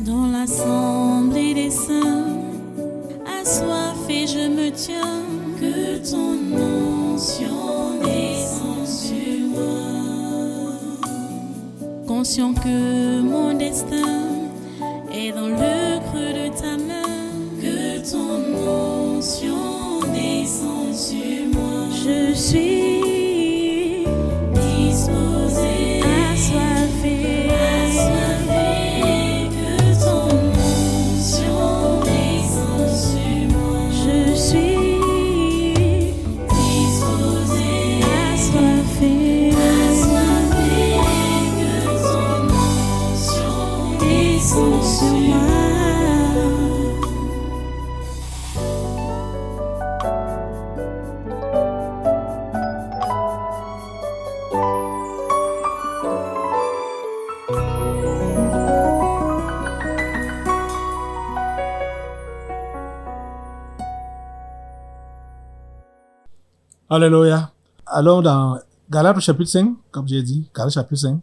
Dans l'assemblée des saints, assoiffé je me tiens, que ton onction descende sur moi. Conscient que mon destin est dans le creux de ta main, que ton onction descende sur moi. Je suis disposé, assoiffé, que ton onction descende sur moi. Je suis disposé, assoiffé, que ton onction descende sur moi. Alléluia. Allons dans Galates chapitre 5, comme j'ai dit, Galates chapitre 5.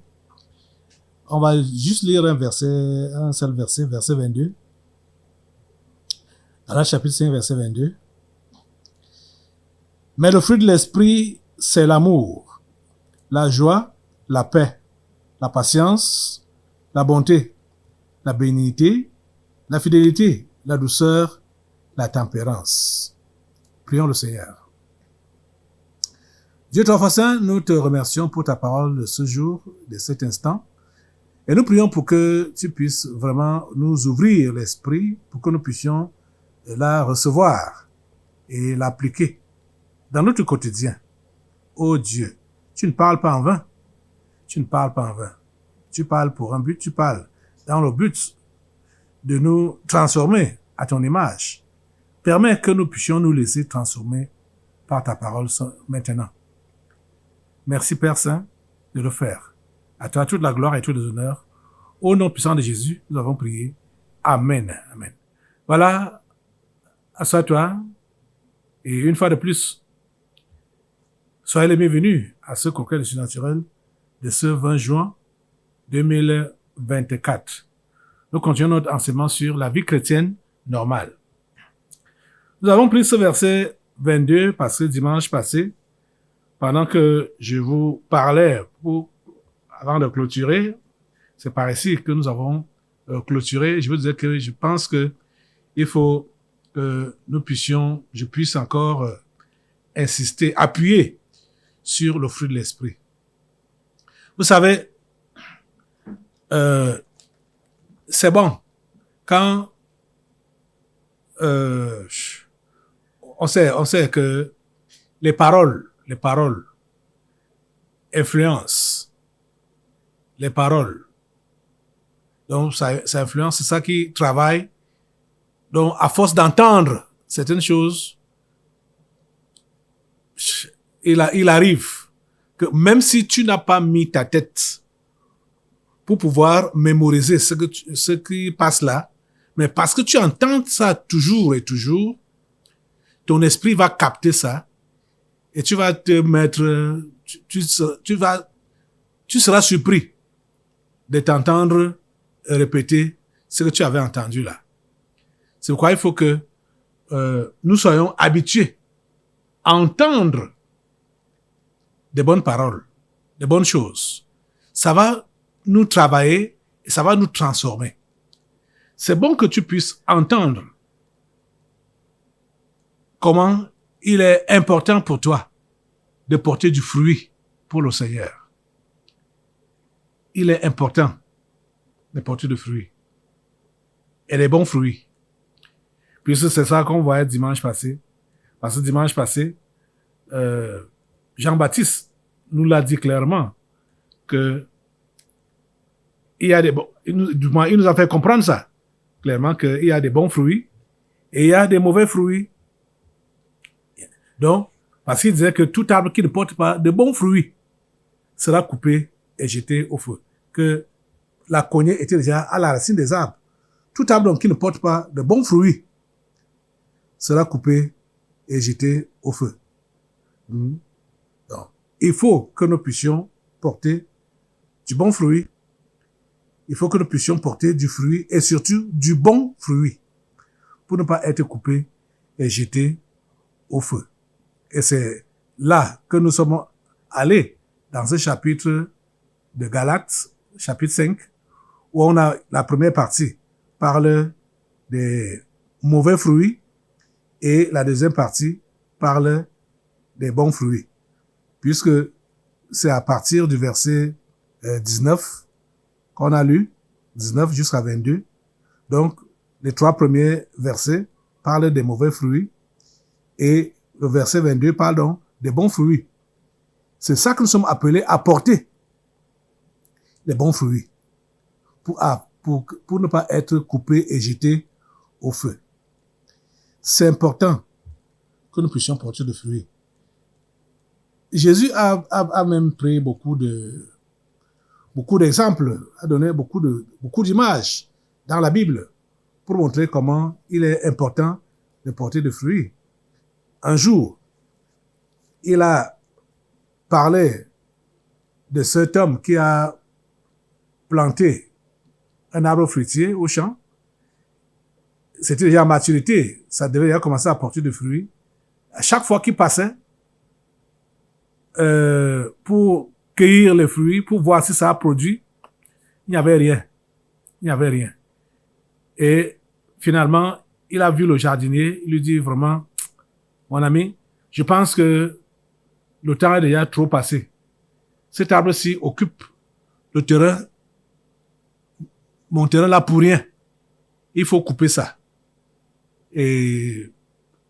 On va juste lire un seul verset, verset 22. Galates chapitre 5, verset 22. Mais le fruit de l'esprit, c'est l'amour, la joie, la paix, la patience, la bonté, la bénignité, la fidélité, la douceur, la tempérance. Prions le Seigneur. Dieu Très Saint, nous te remercions pour ta parole de ce jour, de cet instant. Et nous prions pour que tu puisses vraiment nous ouvrir l'esprit, pour que nous puissions la recevoir et l'appliquer dans notre quotidien. Ô Dieu, tu ne parles pas en vain. Tu ne parles pas en vain. Tu parles pour un but, tu parles dans le but de nous transformer à ton image. Permets que nous puissions nous laisser transformer par ta parole maintenant. Merci Père Saint de le faire. À toi toute la gloire et tout les honneurs. Au nom puissant de Jésus, nous avons prié. Amen. Amen. Voilà, assois-toi. Et une fois de plus, soyez les bienvenus à ce congrès du surnaturel de ce 20 juin 2024. Nous continuons notre enseignement sur la vie chrétienne normale. Nous avons pris ce verset 22 parce que dimanche passé, pendant que je vous parlais avant de clôturer, c'est par ici que nous avons clôturé. Je vous disais que je pense que il faut que je puisse encore insister, appuyer sur le fruit de l'esprit. Vous savez, c'est bon quand on sait que les paroles influencent. Les paroles. Donc, ça influence, c'est ça qui travaille. Donc, à force d'entendre certaines choses, il arrive que même si tu n'as pas mis ta tête pour pouvoir mémoriser ce qui passe là, mais parce que tu entends ça toujours et toujours, ton esprit va capter ça et tu vas te mettre, tu seras surpris de t'entendre répéter ce que tu avais entendu là. C'est pourquoi il faut que nous soyons habitués à entendre des bonnes paroles, des bonnes choses. Ça va nous travailler et ça va nous transformer. C'est bon que tu puisses entendre comment il est important pour toi de porter du fruit pour le Seigneur. Il est important de porter du fruit. Et des bons fruits. Puisque c'est ça qu'on voyait dimanche passé. Parce que dimanche passé, Jean-Baptiste nous l'a dit clairement que il y a des bons, il nous a fait comprendre ça. Clairement qu'il y a des bons fruits et il y a des mauvais fruits. Donc, parce qu'il disait que tout arbre qui ne porte pas de bons fruits sera coupé et jeté au feu. Que la cognée était déjà à la racine des arbres. Tout arbre qui ne porte pas de bons fruits sera coupé et jeté au feu. Donc, il faut que nous puissions porter du bon fruit il faut que nous puissions porter du fruit et surtout du bon fruit pour ne pas être coupés et jetés au feu. Et c'est là que nous sommes allés dans ce chapitre de Galates, chapitre 5, où on a la première partie parle des mauvais fruits et la deuxième partie parle des bons fruits. Puisque c'est à partir du verset 19 qu'on a lu, 19 jusqu'à 22. Donc, les 3 premiers versets parlent des mauvais fruits et le verset 22 parle donc des bons fruits. C'est ça que nous sommes appelés à porter, les bons fruits, pour ne pas être coupés et jetés au feu. C'est important que nous puissions porter de fruits. Jésus a même pris beaucoup d'exemples, a donné beaucoup d'images dans la Bible pour montrer comment il est important de porter de fruits. Un jour, il a parlé de cet homme qui a planté un arbre fruitier au champ. C'était déjà en maturité, ça devait déjà commencer à porter de fruits. À chaque fois qu'il passait, pour cueillir les fruits, pour voir si ça a produit, il n'y avait rien. Il n'y avait rien. Et finalement, il a vu le jardinier, il lui dit vraiment, mon ami, je pense que le temps est déjà trop passé. Cet arbre-ci occupe le terrain, mon terrain là pour rien. Il faut couper ça. Et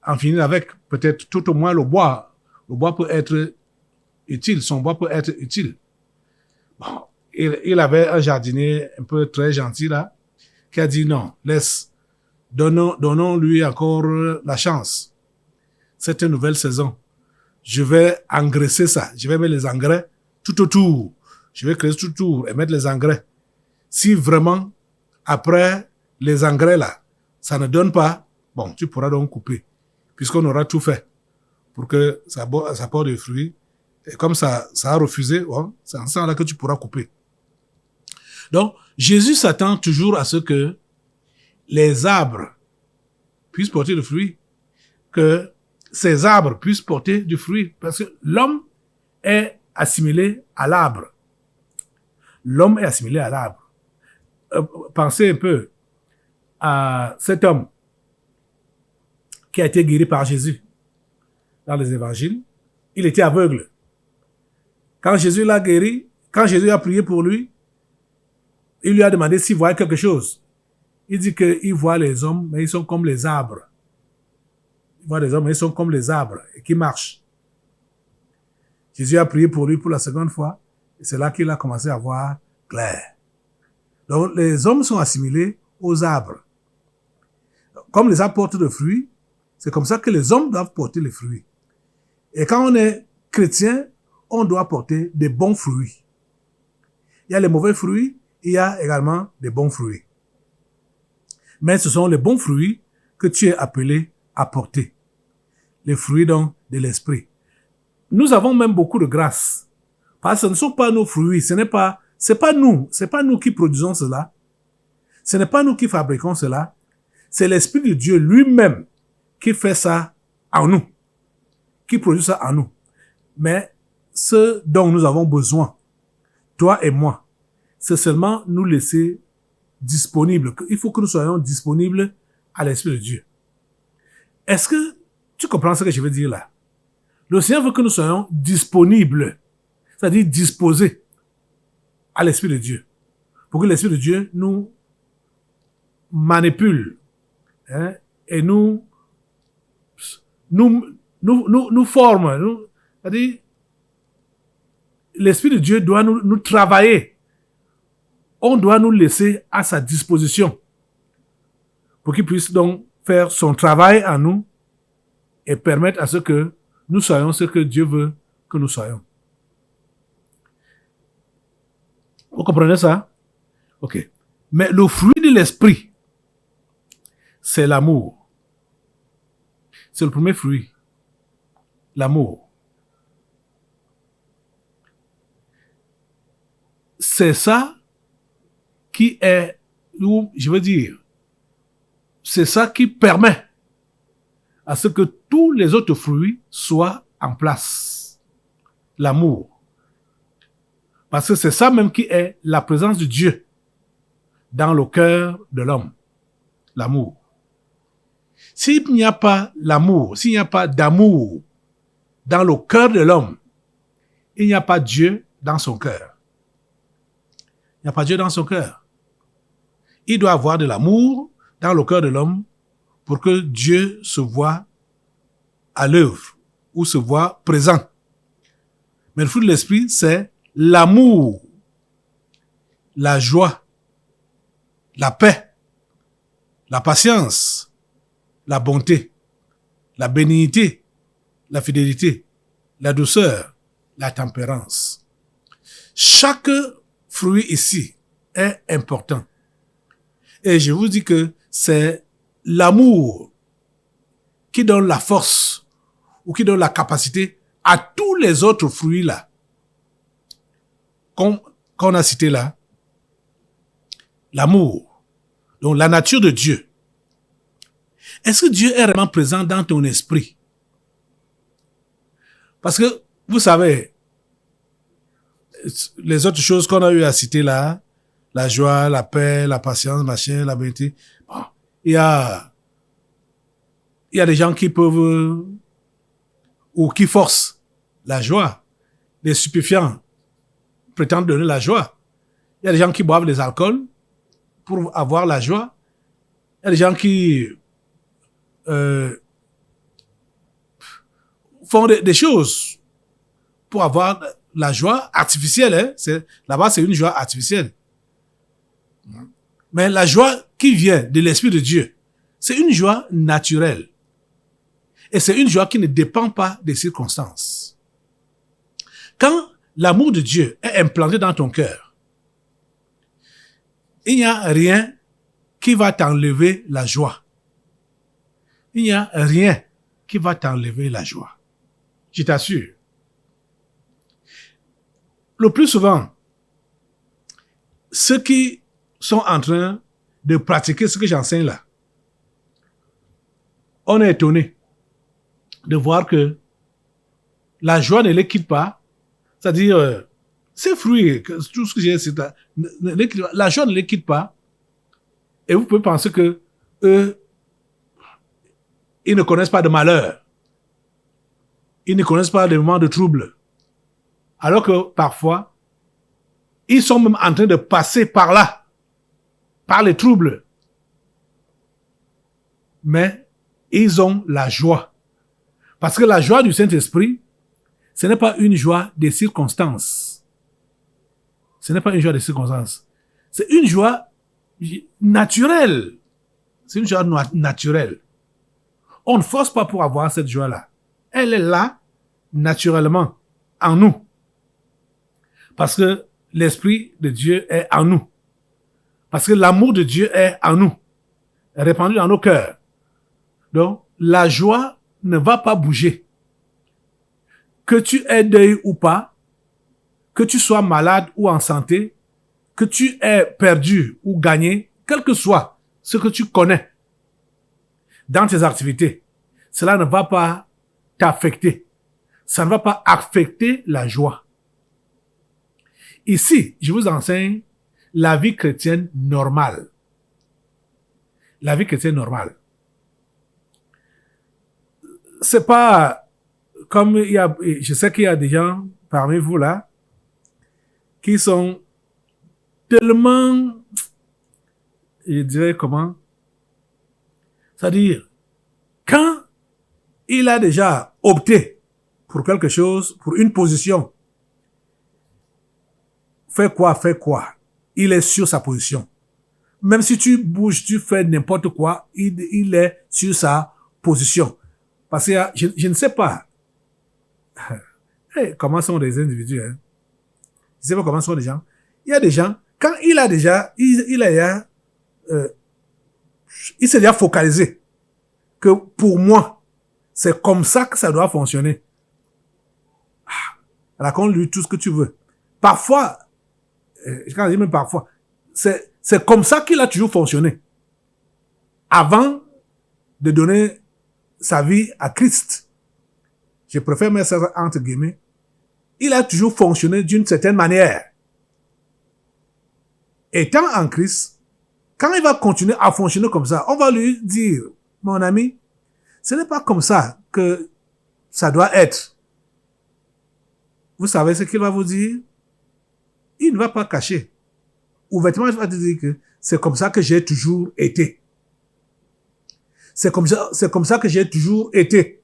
en finir avec, peut-être tout au moins le bois. Le bois peut être utile, son bois peut être utile. Bon, il avait un jardinier un peu très gentil là, qui a dit non, donnons-lui encore la chance. C'est une nouvelle saison. Je vais engraisser ça. Je vais mettre les engrais tout autour. Je vais creuser tout autour et mettre les engrais. Si vraiment, après les engrais là, ça ne donne pas, bon, tu pourras donc couper. Puisqu'on aura tout fait pour que ça porte des fruits. Et comme ça a refusé, bon, c'est en ça là que tu pourras couper. Donc, Jésus s'attend toujours à ce que les arbres puissent porter du fruit, que ces arbres puissent porter du fruit, parce que l'homme est assimilé à l'arbre. L'homme est assimilé à l'arbre. Pensez un peu à cet homme qui a été guéri par Jésus dans les évangiles. Il était aveugle. Quand Jésus l'a guéri, quand Jésus a prié pour lui, il lui a demandé s'il voyait quelque chose. Il dit qu'il voit les hommes, mais ils sont comme les arbres. Il voit les hommes, mais ils sont comme les arbres et qui marchent. Jésus a prié pour lui pour la seconde fois, et c'est là qu'il a commencé à voir clair. Donc, les hommes sont assimilés aux arbres. Comme les arbres portent de fruits, c'est comme ça que les hommes doivent porter les fruits. Et quand on est chrétien, on doit porter des bons fruits. Il y a les mauvais fruits, il y a également des bons fruits. Mais ce sont les bons fruits que tu es appelé à porter. Les fruits donc de l'esprit. Nous avons même beaucoup de grâce. Parce que ce ne sont pas nos fruits, c'est pas nous qui produisons cela. Ce n'est pas nous qui fabriquons cela. C'est l'Esprit de Dieu lui-même qui fait ça en nous. Qui produit ça en nous. Mais ce dont nous avons besoin, toi et moi, c'est seulement nous laisser disponibles. Il faut que nous soyons disponibles à l'Esprit de Dieu. Est-ce que tu comprends ce que je veux dire là? Le Seigneur veut que nous soyons disponibles, c'est-à-dire disposés à l'Esprit de Dieu, pour que l'Esprit de Dieu nous manipule et nous forme. C'est-à-dire, l'Esprit de Dieu doit nous travailler. On doit nous laisser à sa disposition pour qu'il puisse donc faire son travail en nous et permettre à ce que nous soyons ce que Dieu veut que nous soyons. Vous comprenez ça? Ok. Mais le fruit de l'esprit, c'est l'amour. C'est le premier fruit. L'amour. C'est ça qui est, ou je veux dire, c'est ça qui permet à ce que tous les autres fruits soient en place. L'amour. Parce que c'est ça même qui est la présence de Dieu dans le cœur de l'homme. L'amour. S'il n'y a pas l'amour, s'il n'y a pas d'amour dans le cœur de l'homme, il n'y a pas Dieu dans son cœur. Il n'y a pas Dieu dans son cœur. Il doit avoir de l'amour dans le cœur de l'homme pour que Dieu se voie à l'œuvre ou se voie présent. Mais le fruit de l'esprit, c'est l'amour, la joie, la paix, la patience, la bonté, la bénignité, la fidélité, la douceur, la tempérance. Chaque fruit ici est important. Et je vous dis que c'est l'amour qui donne la force ou qui donne la capacité à tous les autres fruits là qu'on a cités là. L'amour. Donc la nature de Dieu. Est-ce que Dieu est vraiment présent dans ton esprit? Parce que, vous savez, les autres choses qu'on a eu à citer là, la joie, la paix, la patience, machin, la bonté, bon, il y a des gens qui peuvent, ou qui forcent la joie. Les stupéfiants prétendent donner la joie. Il y a des gens qui boivent des alcools pour avoir la joie. Il y a des gens qui font des choses pour avoir la joie artificielle. Hein? Là-bas, c'est une joie artificielle. Mais la joie qui vient de l'Esprit de Dieu, c'est une joie naturelle. Et c'est une joie qui ne dépend pas des circonstances. Quand l'amour de Dieu est implanté dans ton cœur, il n'y a rien qui va t'enlever la joie. Il n'y a rien qui va t'enlever la joie. Je t'assure. Le plus souvent, ceux qui sont en train de pratiquer ce que j'enseigne là, on est étonné de voir que la joie ne les quitte pas. C'est-à-dire, ces fruits, tout ce que j'ai cité, la joie ne les quitte pas. Et vous pouvez penser que eux, ils ne connaissent pas de malheur. Ils ne connaissent pas de moments de trouble. Alors que parfois, ils sont même en train de passer par là, par les troubles. Mais ils ont la joie. Parce que la joie du Saint-Esprit, ce n'est pas une joie des circonstances. Ce n'est pas une joie des circonstances. C'est une joie naturelle. C'est une joie naturelle. On ne force pas pour avoir cette joie-là. Elle est là, naturellement, en nous. Parce que l'Esprit de Dieu est en nous. Parce que l'amour de Dieu est en nous. Répandu dans nos cœurs. Donc, la joie ne va pas bouger. Que tu aies deuil ou pas, que tu sois malade ou en santé, que tu aies perdu ou gagné, quel que soit ce que tu connais dans tes activités, cela ne va pas t'affecter. Ça ne va pas affecter la joie. Ici, je vous enseigne la vie chrétienne normale. La vie chrétienne normale. C'est pas comme je sais qu'il y a des gens parmi vous là qui sont tellement, je dirais comment, c'est-à-dire, quand il a déjà opté pour quelque chose, pour une position, fait quoi, il est sur sa position. Même si tu bouges, tu fais n'importe quoi, il est sur sa position. Parce que je ne sais pas comment sont les individus. Hein. Je ne sais pas comment sont les gens. Il y a des gens, quand il s'est déjà focalisé que pour moi, c'est comme ça que ça doit fonctionner. Raconte-lui tout ce que tu veux. Parfois, quand je dis même parfois, C'est comme ça qu'il a toujours fonctionné. Avant de donner sa vie à Christ. Je préfère mettre ça entre guillemets. Il a toujours fonctionné d'une certaine manière. Étant en Christ, quand il va continuer à fonctionner comme ça, on va lui dire, mon ami, ce n'est pas comme ça que ça doit être. Vous savez ce qu'il va vous dire? Il ne va pas cacher. Ouvertement, il va te dire que c'est comme ça que j'ai toujours été. C'est comme ça que j'ai toujours été.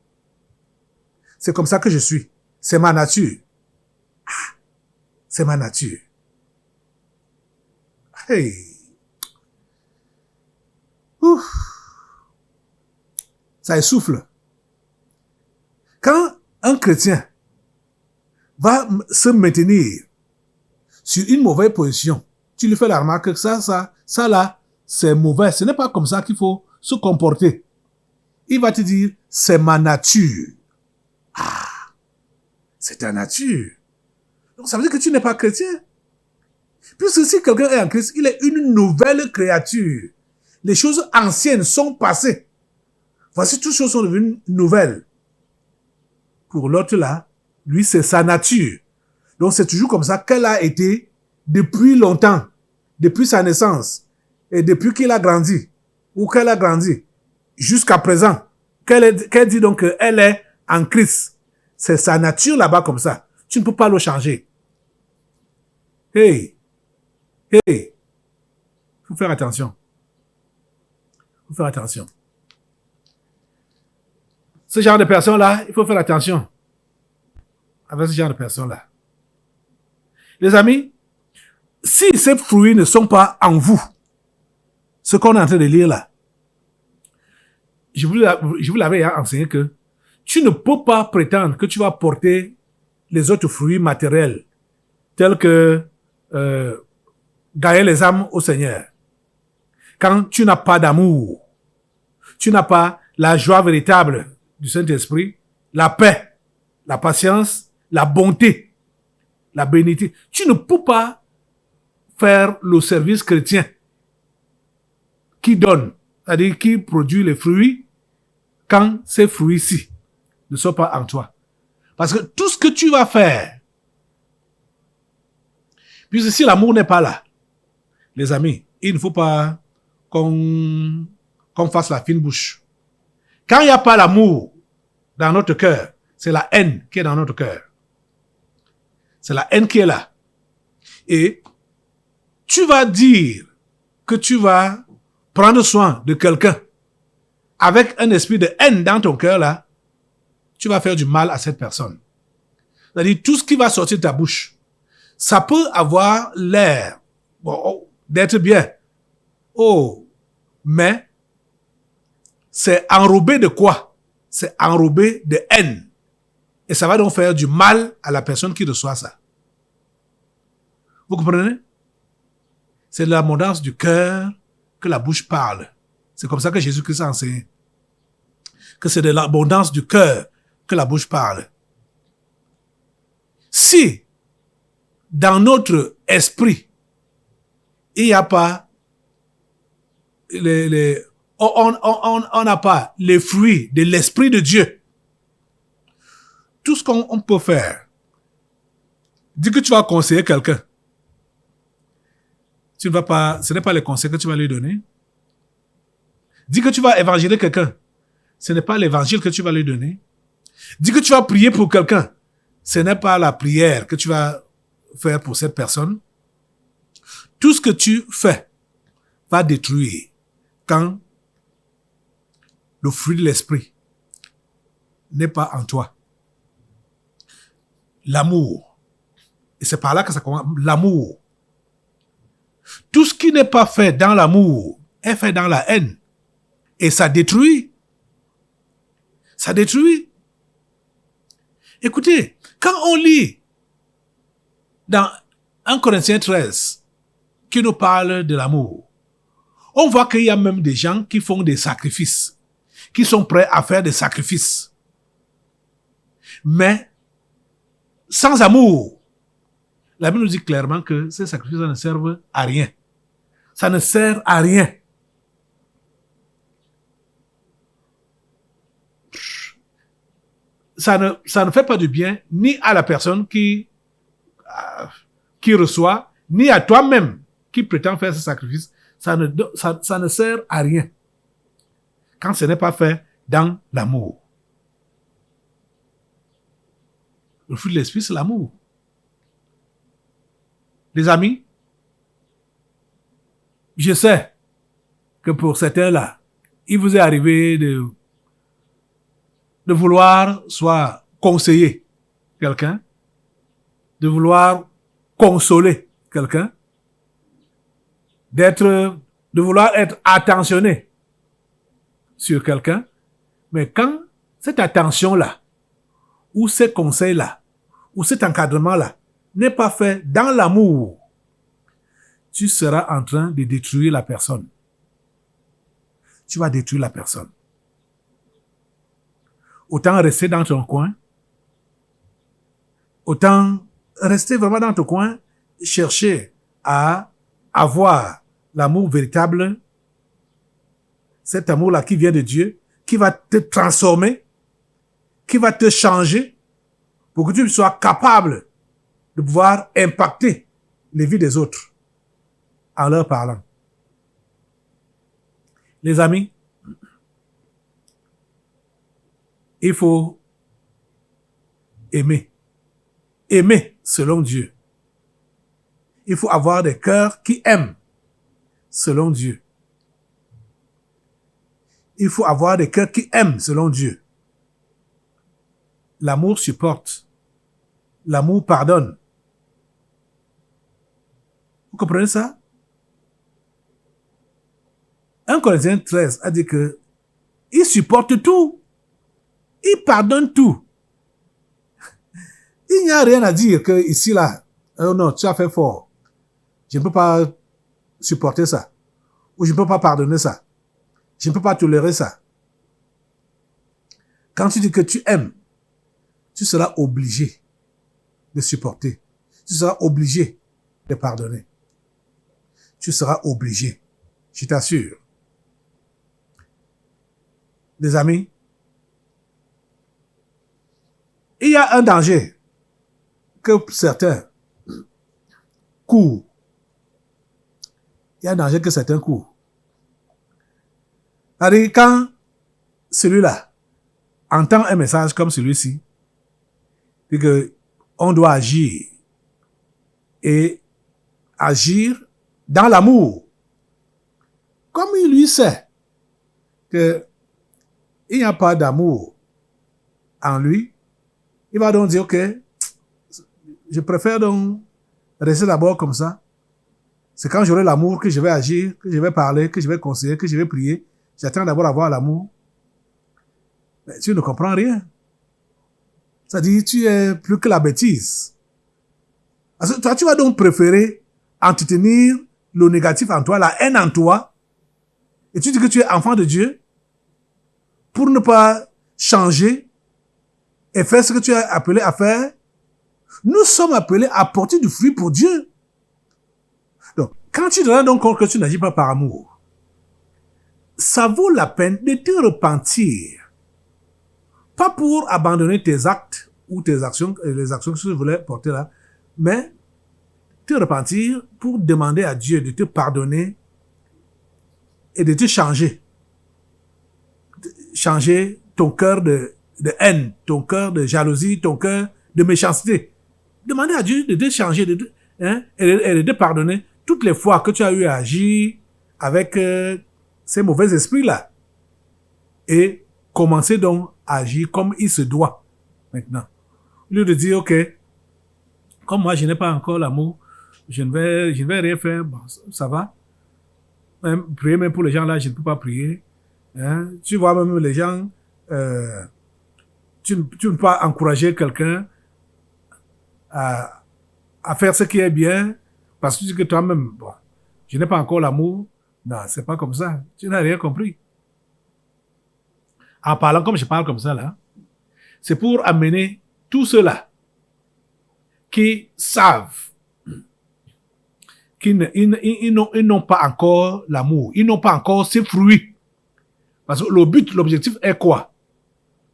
C'est comme ça que je suis. C'est ma nature. Ah, c'est ma nature. Hey. Ouf. Ça essouffle. Quand un chrétien va se maintenir sur une mauvaise position, tu lui fais la remarque que ça là, c'est mauvais. Ce n'est pas comme ça qu'il faut se comporter. Il va te dire, c'est ma nature. Ah, c'est ta nature. Donc ça veut dire que tu n'es pas chrétien. Puisque si quelqu'un est en Christ, il est une nouvelle créature. Les choses anciennes sont passées. Voici, toutes choses sont devenues nouvelles. Pour l'autre là, lui, c'est sa nature. Donc c'est toujours comme ça qu'elle a été depuis longtemps, depuis sa naissance, et depuis qu'il a grandi, ou qu'elle a grandi, jusqu'à présent, qu'elle dit donc qu'elle est en Christ. C'est sa nature là-bas comme ça. Tu ne peux pas le changer. Hey, hey, faut faire attention. Faut faire attention. Ce genre de personnes-là, il faut faire attention avec ce genre de personnes-là. Les amis, si ces fruits ne sont pas en vous, ce qu'on est en train de lire là, je vous l'avais enseigné que tu ne peux pas prétendre que tu vas porter les autres fruits matériels, tels que gagner les âmes au Seigneur. Quand tu n'as pas d'amour, tu n'as pas la joie véritable du Saint-Esprit, la paix, la patience, la bonté, la bénédiction. Tu ne peux pas faire le service chrétien qui donne, c'est-à-dire qui produit les fruits, quand ces fruits-ci ne sont pas en toi. Parce que tout ce que tu vas faire, puisque si l'amour n'est pas là, les amis, il ne faut pas qu'on fasse la fine bouche. Quand il n'y a pas l'amour dans notre cœur, c'est la haine qui est dans notre cœur. C'est la haine qui est là. Et tu vas dire que tu vas prendre soin de quelqu'un avec un esprit de haine dans ton cœur là, tu vas faire du mal à cette personne. C'est-à-dire, tout ce qui va sortir de ta bouche, ça peut avoir l'air d'être bien. Oh, mais c'est enrobé de quoi? C'est enrobé de haine. Et ça va donc faire du mal à la personne qui reçoit ça. Vous comprenez? C'est de l'abondance du cœur que la bouche parle. C'est comme ça que Jésus-Christ a enseigné. Que c'est de l'abondance du cœur que la bouche parle. Si, dans notre esprit, il n'y a pas on n'a pas les fruits de l'Esprit de Dieu, tout ce qu'on peut faire, dis que tu vas conseiller quelqu'un, tu ne vas pas, ce n'est pas les conseils que tu vas lui donner. Dis que tu vas évangéliser quelqu'un, ce n'est pas l'évangile que tu vas lui donner. Dis que tu vas prier pour quelqu'un, ce n'est pas la prière que tu vas faire pour cette personne. Tout ce que tu fais va détruire quand le fruit de l'esprit n'est pas en toi. L'amour. Et c'est par là que ça commence. L'amour. Tout ce qui n'est pas fait dans l'amour est fait dans la haine. Et ça détruit. Ça détruit. Écoutez, quand on lit dans 1 Corinthiens 13 qui nous parle de l'amour, on voit qu'il y a même des gens qui font des sacrifices, qui sont prêts à faire des sacrifices. Mais sans amour, la Bible nous dit clairement que ces sacrifices ne servent à rien. ça ne sert à rien. Ça ne fait pas du bien ni à la personne qui reçoit, ni à toi-même qui prétend faire ce sacrifice. Ça ne sert à rien quand ce n'est pas fait dans l'amour. Le fruit de l'esprit, c'est l'amour. Les amis, je sais que pour certains-là, il vous est arrivé de vouloir soit conseiller quelqu'un, de vouloir consoler quelqu'un, de vouloir être attentionné sur quelqu'un, mais quand cette attention-là, ou ces conseils-là, ou cet encadrement-là, n'est pas fait dans l'amour, tu seras en train de détruire la personne. Tu vas détruire la personne. Autant rester dans ton coin, autant rester vraiment dans ton coin, chercher à avoir l'amour véritable, cet amour-là qui vient de Dieu, qui va te transformer, qui va te changer, pour que tu sois capable de pouvoir impacter les vies des autres en leur parlant. Les amis, il faut aimer. Aimer selon Dieu. Il faut avoir des cœurs qui aiment selon Dieu. Il faut avoir des cœurs qui aiment selon Dieu. L'amour supporte. L'amour pardonne. Vous comprenez ça? 1 Corinthiens 13 a dit que il supporte tout. Il pardonne tout. Il n'y a rien à dire que ici, là, oh non, tu as fait fort. Je ne peux pas supporter ça. Ou je ne peux pas pardonner ça. Je ne peux pas tolérer ça. Quand tu dis que tu aimes, tu seras obligé de supporter. Tu seras obligé de pardonner. Tu seras obligé. Je t'assure. Les amis, il y a un danger que certains courent. Il y a un danger que certains courent. C'est-à-dire, quand celui-là entend un message comme celui-ci, puis que on doit agir et agir dans l'amour, comme il lui sait que il n'y a pas d'amour en lui, il va donc dire, ok, je préfère donc rester d'abord comme ça. C'est quand j'aurai l'amour que je vais agir, que je vais parler, que je vais conseiller, que je vais prier. J'attends d'abord d'avoir l'amour. Mais tu ne comprends rien. C'est-à-dire, tu es plus que la bêtise. Parce que toi, tu vas donc préférer entretenir le négatif en toi, la haine en toi, et tu dis que tu es enfant de Dieu, pour ne pas changer et faire ce que tu es appelé à faire. Nous sommes appelés à porter du fruit pour Dieu. Donc, quand tu te rends donc compte que tu n'agis pas par amour, ça vaut la peine de te repentir. Pas pour abandonner tes actes ou tes actions, les actions que tu voulais porter là, mais te repentir pour demander à Dieu de te pardonner et de te changer. Changer ton cœur de haine, ton cœur de jalousie, ton cœur de méchanceté. Demandez à Dieu de te changer et de te pardonner toutes les fois que tu as eu à agir avec ces mauvais esprits-là. Et commencer donc à agir comme il se doit maintenant. Au lieu de dire, ok, comme moi je n'ai pas encore l'amour, je ne vais rien faire, bon, ça va. Même, prier même pour les gens là, je ne peux pas prier. Hein? Tu vois même les gens, tu ne peux pas encourager quelqu'un à faire ce qui est bien parce que tu dis que toi-même, bon, je n'ai pas encore l'amour. Non, c'est pas comme ça. Tu n'as rien compris. En parlant comme je parle comme ça là, c'est pour amener tous ceux-là qui savent ils n'ont pas encore l'amour. Ils n'ont pas encore ces fruits. Parce que l'objectif est quoi?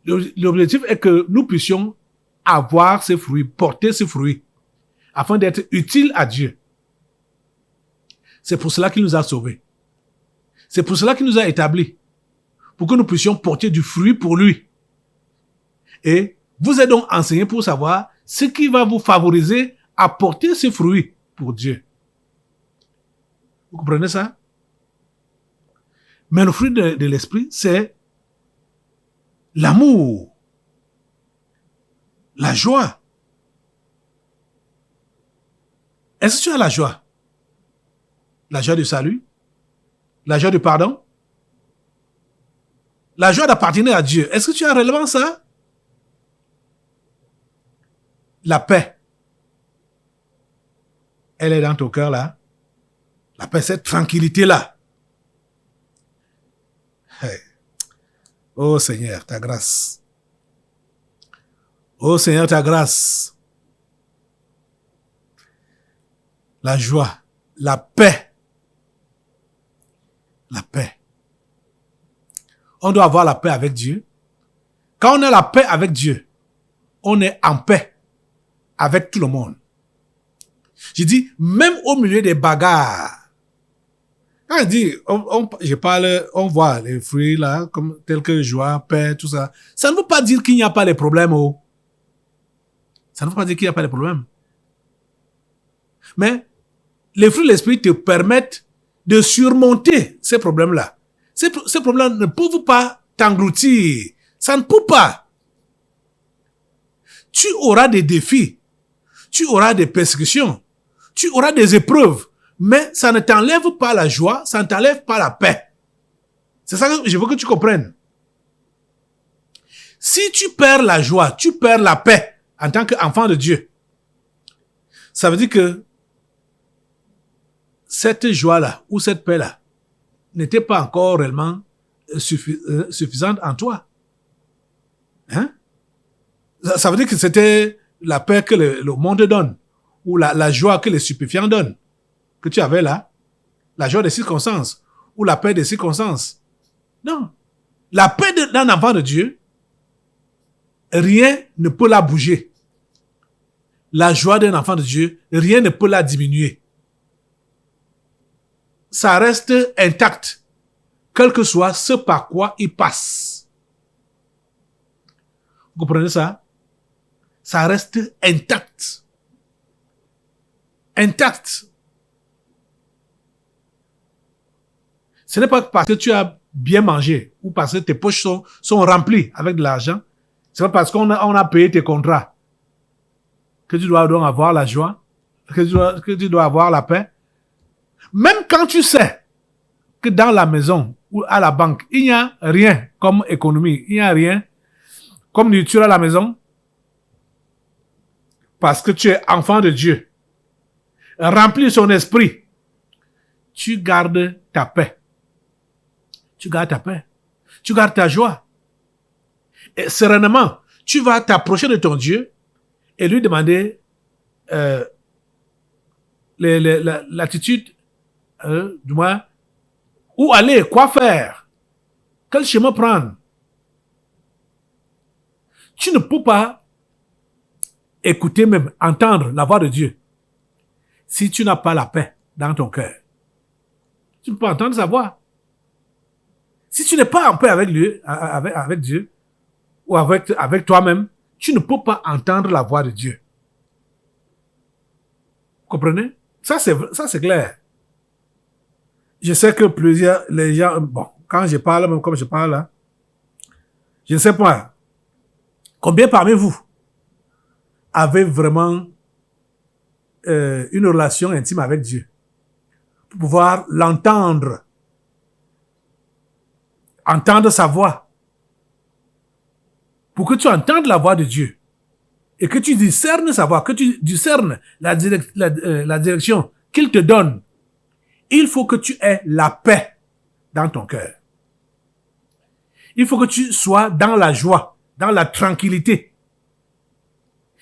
L'objectif est que nous puissions avoir ces fruits, porter ces fruits, afin d'être utiles à Dieu. C'est pour cela qu'il nous a sauvés. C'est pour cela qu'il nous a établis. Pour que nous puissions porter du fruit pour lui. Et vous êtes donc enseigné pour savoir ce qui va vous favoriser à porter ces fruits pour Dieu. Vous comprenez ça? Mais le fruit de l'esprit, c'est l'amour, la joie. Est-ce que tu as la joie? La joie du salut? La joie du pardon? La joie d'appartenir à Dieu. Est-ce que tu as réellement ça? La paix. Elle est dans ton cœur là. La paix, cette tranquillité-là. Hey. Oh Seigneur, ta grâce. Oh Seigneur, ta grâce. La joie, la paix. La paix. On doit avoir la paix avec Dieu. Quand on a la paix avec Dieu, on est en paix avec tout le monde. Je dis, même au milieu des bagarres. Quand je dis, on voit les fruits là, comme tels que joie, paix, tout ça. Ça ne veut pas dire qu'il n'y a pas de problèmes. Oh. Ça ne veut pas dire qu'il n'y a pas de problèmes. Mais les fruits de l'esprit te permettent de surmonter ces problèmes-là. Ces problèmes ne peuvent pas t'engloutir. Ça ne peut pas. Tu auras des défis. Tu auras des persécutions. Tu auras des épreuves. Mais ça ne t'enlève pas la joie, ça ne t'enlève pas la paix. C'est ça que je veux que tu comprennes. Si tu perds la joie, tu perds la paix en tant qu'enfant de Dieu. Ça veut dire que cette joie-là ou cette paix-là n'était pas encore réellement suffisante en toi. Hein? Ça veut dire que c'était la paix que le monde donne ou la joie que les stupéfiants donnent. Que tu avais là, la joie des circonstances ou la paix des circonstances. Non. La paix d'un enfant de Dieu, rien ne peut la bouger. La joie d'un enfant de Dieu, rien ne peut la diminuer. Ça reste intact, quel que soit ce par quoi il passe. Vous comprenez ça? Ça reste intact. Intact. Ce n'est pas parce que tu as bien mangé ou parce que tes poches sont remplies avec de l'argent. Ce n'est pas parce qu'on a payé tes contrats que tu dois donc avoir la joie, que tu dois avoir la paix. Même quand tu sais que dans la maison ou à la banque, il n'y a rien comme économie, il n'y a rien comme nourriture à la maison, parce que tu es enfant de Dieu, rempli de son esprit, tu gardes ta paix. Tu gardes ta paix. Tu gardes ta joie. Et sereinement, tu vas t'approcher de ton Dieu et lui demander l'attitude, du moins, où aller, quoi faire, quel chemin prendre. Tu ne peux pas écouter même, entendre la voix de Dieu si tu n'as pas la paix dans ton cœur. Tu ne peux pas entendre sa voix. Si tu n'es pas en paix avec lui, avec Dieu, ou avec toi-même, tu ne peux pas entendre la voix de Dieu. Vous comprenez? Ça, c'est clair. Je sais que les gens, bon, quand je parle, même comme je parle là, je ne sais pas, combien parmi vous avez vraiment une relation intime avec Dieu pour pouvoir l'entendre, entendre sa voix, pour que tu entendes la voix de Dieu et que tu discernes sa voix, que tu discernes la direction qu'il te donne. Il faut que tu aies la paix dans ton cœur. Il faut que tu sois dans la joie, dans la tranquillité.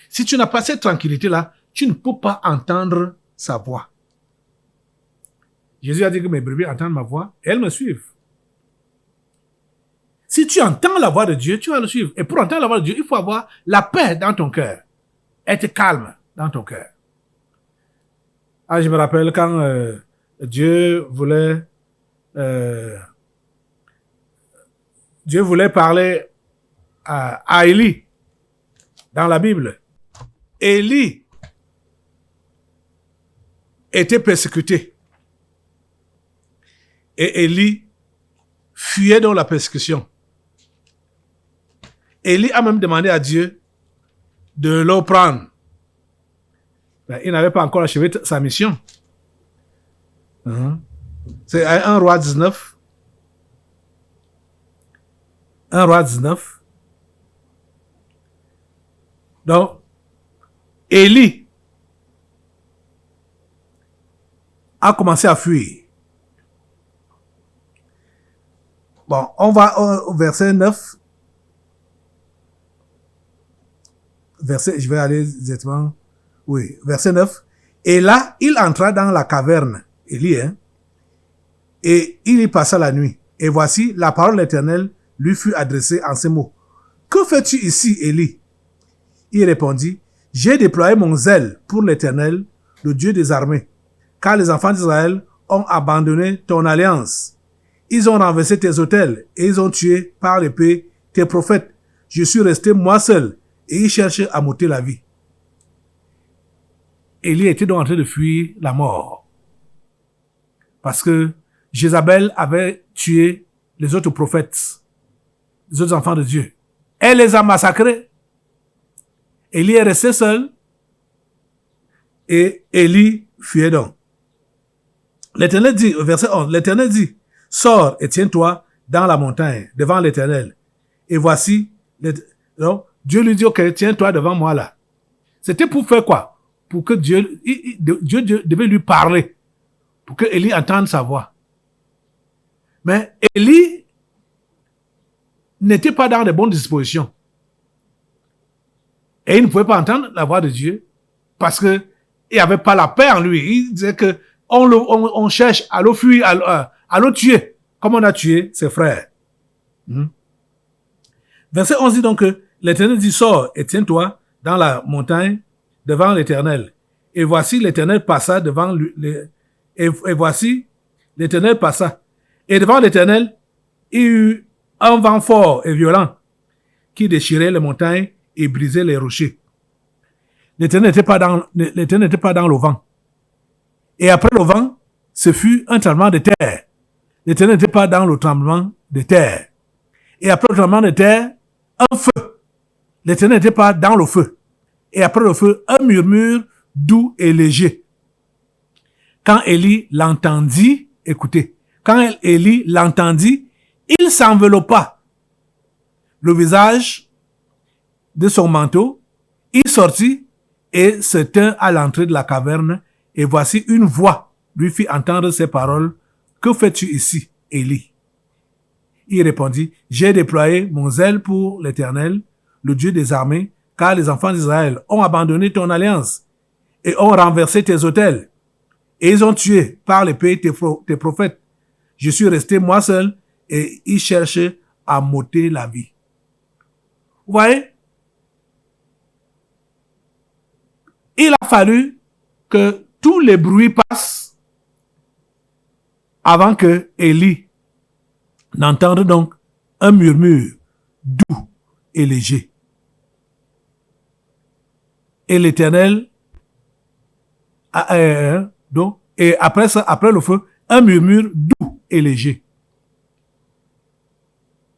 Si tu n'as pas cette tranquillité-là, tu ne peux pas entendre sa voix. Jésus a dit que mes brebis entendent ma voix et elles me suivent. Si tu entends la voix de Dieu, tu vas le suivre. Et pour entendre la voix de Dieu, il faut avoir la paix dans ton cœur. Être calme dans ton cœur. Ah, je me rappelle quand Dieu voulait parler à Élie dans la Bible. Élie était persécuté. Et Élie fuyait dans la persécution. Élie a même demandé à Dieu de le prendre. Ben, il n'avait pas encore achevé sa mission. C'est 1 roi 19. 1 roi 19. Donc, Élie a commencé à fuir. Bon, on va au verset 9. Je vais aller exactement. Oui, verset 9. Et là, il entra dans la caverne, Élie, et il y passa la nuit. Et voici, la parole de l'Éternel lui fut adressée en ces mots. Que fais-tu ici, Élie? Il répondit, j'ai déployé mon zèle pour l'Éternel, le Dieu des armées, car les enfants d'Israël ont abandonné ton alliance. Ils ont renversé tes autels et ils ont tué par l'épée tes prophètes. Je suis resté moi seul et ils cherchent à m'ôter la vie. Élie était donc en train de fuir la mort. Parce que Jézabel avait tué les autres prophètes, les autres enfants de Dieu. Elle les a massacrés. Élie est resté seul et Élie fuyait donc. L'Éternel dit, verset 11, l'Éternel dit, sors et tiens-toi dans la montagne devant l'Éternel. Et voici, donc, Dieu lui dit, ok, tiens-toi devant moi là. C'était pour faire quoi? Pour que Dieu devait lui parler. Pour que Élie entende sa voix. Mais Élie n'était pas dans de bonnes dispositions. Et il ne pouvait pas entendre la voix de Dieu parce que il n'y avait pas la paix en lui. Il disait que on cherche à le fuir, à le tuer, comme on a tué ses frères. Verset 11 dit donc que l'Éternel dit, sors et tiens-toi dans la montagne devant l'Éternel. Et voici, l'Éternel passa devant lui. Et voici, l'Éternel passa. Et devant l'Éternel, il y eut un vent fort et violent qui déchirait les montagnes et brisait les rochers. L'Éternel n'était pas dans le vent. Et après le vent, ce fut un tremblement de terre. L'Éternel n'était pas dans le tremblement de terre. Et après le tremblement de terre, un feu. L'Éternel n'était pas dans le feu. Et après le feu, un murmure doux et léger. Quand Élie l'entendit, écoutez, quand Élie l'entendit, il s'enveloppa le visage de son manteau, il sortit et se tint à l'entrée de la caverne, et voici une voix lui fit entendre ces paroles. Que fais-tu ici, Élie? Il répondit, j'ai déployé mon zèle pour l'Éternel, le Dieu des armées, car les enfants d'Israël ont abandonné ton alliance et ont renversé tes autels, et ils ont tué par l'épée tes prophètes. Je suis resté moi seul et ils cherchent à m'ôter la vie. Vous voyez? Il a fallu que tous les bruits passent avant que Élie n'entende donc un murmure doux et léger. Et l'Éternel, et après ça, après le feu, un murmure doux et léger.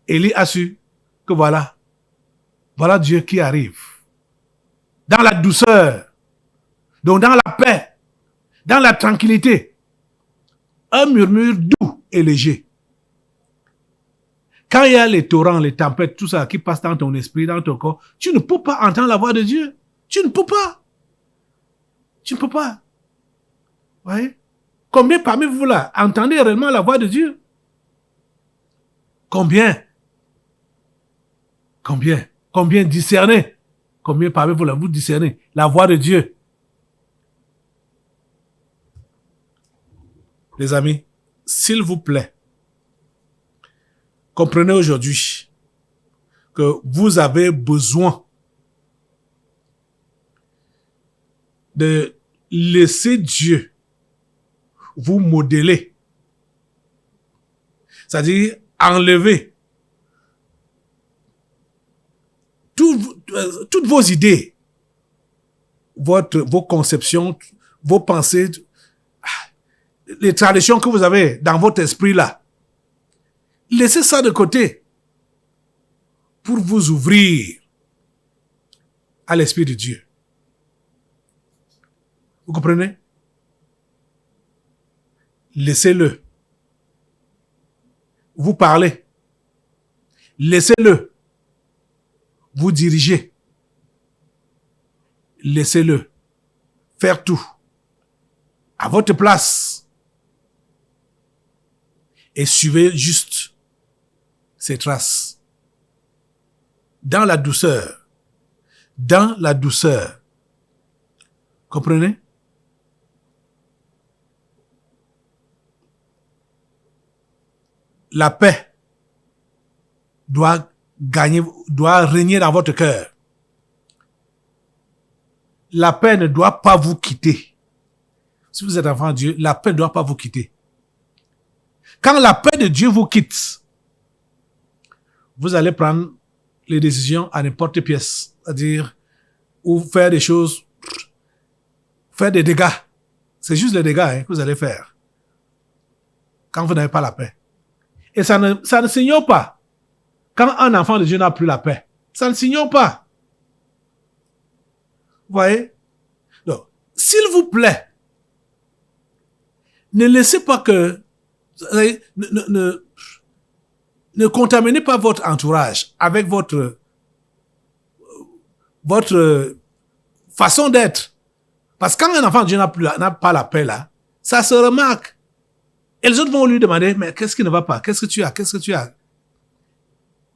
Élie a su que voilà Dieu qui arrive. Dans la douceur, donc dans la paix, dans la tranquillité, un murmure doux et léger. Quand il y a les torrents, les tempêtes, tout ça qui passe dans ton esprit, dans ton corps, tu ne peux pas entendre la voix de Dieu. Tu ne peux pas. Tu ne peux pas. Vous voyez? Combien parmi vous là entendez réellement la voix de Dieu? Combien? Combien discernez? Combien parmi vous là vous discernez la voix de Dieu? Les amis, s'il vous plaît, comprenez aujourd'hui que vous avez besoin de laisser Dieu vous modeler. C'est-à-dire enlever toutes vos idées, vos conceptions, vos pensées, les traditions que vous avez dans votre esprit là. Laissez ça de côté pour vous ouvrir à l'Esprit de Dieu. Vous comprenez? Laissez-le vous parler. Laissez-le vous diriger. Laissez-le faire tout à votre place et suivez juste ses traces. Dans la douceur. Dans la douceur. Comprenez? La paix doit régner dans votre cœur. La paix ne doit pas vous quitter. Si vous êtes enfant de Dieu, la paix ne doit pas vous quitter. Quand la paix de Dieu vous quitte, vous allez prendre les décisions à n'importe quelle pièce. C'est-à-dire, ou faire des choses, faire des dégâts. C'est juste les dégâts que vous allez faire. Quand vous n'avez pas la paix. Et ça ne s'ignore pas. Quand un enfant de Dieu n'a plus la paix, ça ne s'ignore pas. Vous voyez? Donc, s'il vous plaît, ne laissez pas que... Ne contaminez pas votre entourage avec votre façon d'être. Parce que quand un enfant de Dieu n'a pas la paix là, ça se remarque. Et les autres vont lui demander, mais qu'est-ce qui ne va pas? Qu'est-ce que tu as? Qu'est-ce que tu as?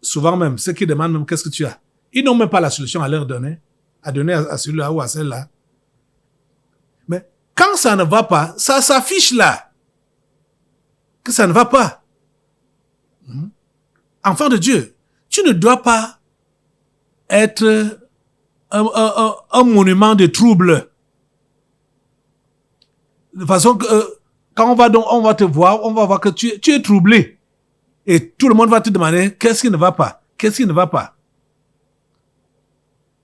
Souvent même, ceux qui demandent même qu'est-ce que tu as? Ils n'ont même pas la solution à leur donner, à celui-là ou à celle-là. Mais quand ça ne va pas, ça s'affiche là. Que ça ne va pas. Enfant de Dieu, tu ne dois pas être un monument de trouble. De façon que quand on va te voir, on va voir que tu es troublé. Et tout le monde va te demander qu'est-ce qui ne va pas? Qu'est-ce qui ne va pas?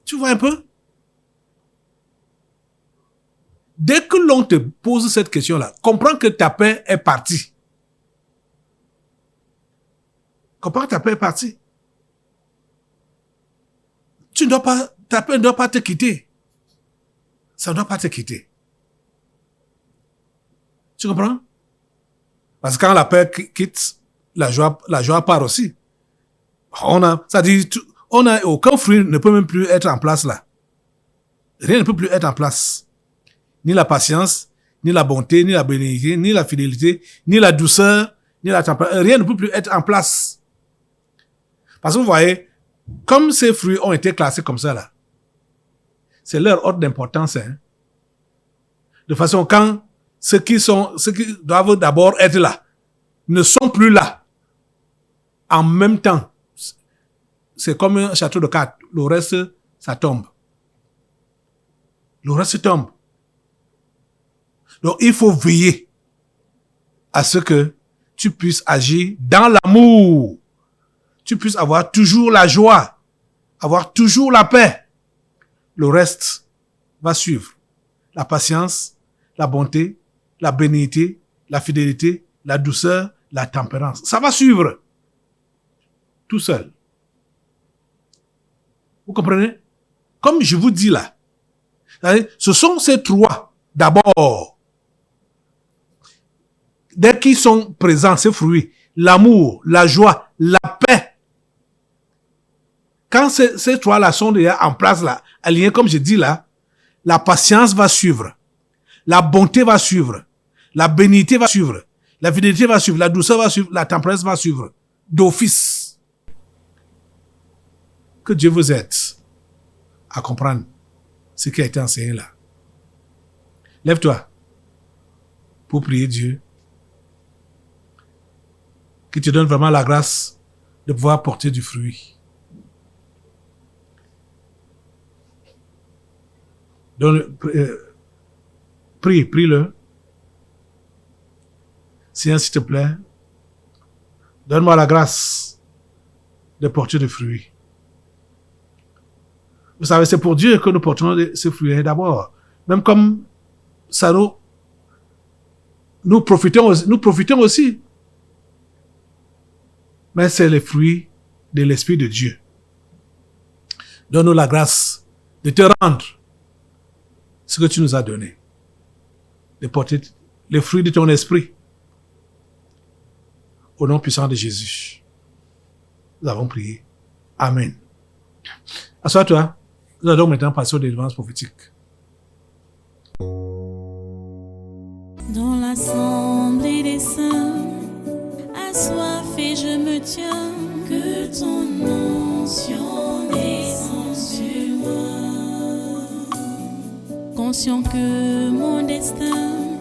Tu vois un peu? Dès que l'on te pose cette question-là, comprends que ta paix est partie. Comprends que ta paix est partie. Ta paix ne doit pas te quitter. Ça ne doit pas te quitter. Tu comprends? Parce que quand la paix quitte, la joie part aussi. Aucun fruit ne peut même plus être en place là. Rien ne peut plus être en place. Ni la patience, ni la bonté, ni la bénédiction, ni la fidélité, ni la douceur, ni la tempérance. Rien ne peut plus être en place. Parce que vous voyez, comme ces fruits ont été classés comme ça là, c'est leur ordre d'importance. De façon, quand ceux qui doivent d'abord être là ne sont plus là, en même temps, c'est comme un château de cartes. Le reste, ça tombe. Le reste tombe. Donc, il faut veiller à ce que tu puisses agir dans l'amour. Tu puisses avoir toujours la joie, avoir toujours la paix. Le reste va suivre. La patience, la bonté, la bénignité, la fidélité, la douceur, la tempérance. Ça va suivre. Tout seul. Vous comprenez? Comme je vous dis là, ce sont ces trois, d'abord, dès qu'ils sont présents, ces fruits, l'amour, la joie, la paix. Quand ces trois-là sont déjà en place, là, alignés, comme je dis là, la patience va suivre, la bonté va suivre, la bénignité va suivre, la fidélité va suivre, la douceur va suivre, la tempérance va suivre, d'office. Que Dieu vous aide à comprendre ce qui a été enseigné là. Lève-toi pour prier Dieu qui te donne vraiment la grâce de pouvoir porter du fruit. Donc, prie-le. Seigneur, s'il te plaît, donne-moi la grâce de porter du fruit. Vous savez, c'est pour Dieu que nous portons ce fruit d'abord. Même comme ça nous profitons aussi. Mais c'est le fruit de l'Esprit de Dieu. Donne-nous la grâce de te rendre ce que tu nous as donné. De porter le fruit de ton esprit. Au nom puissant de Jésus. Nous avons prié. Amen. Assois-toi. Nous allons maintenant passer aux délivrances prophétiques. Dans l'assemblée des saints, assoiffé je me tiens, que ton onction descende sur moi. Conscient que mon destin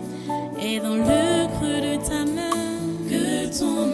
est dans le creux de ta main, que ton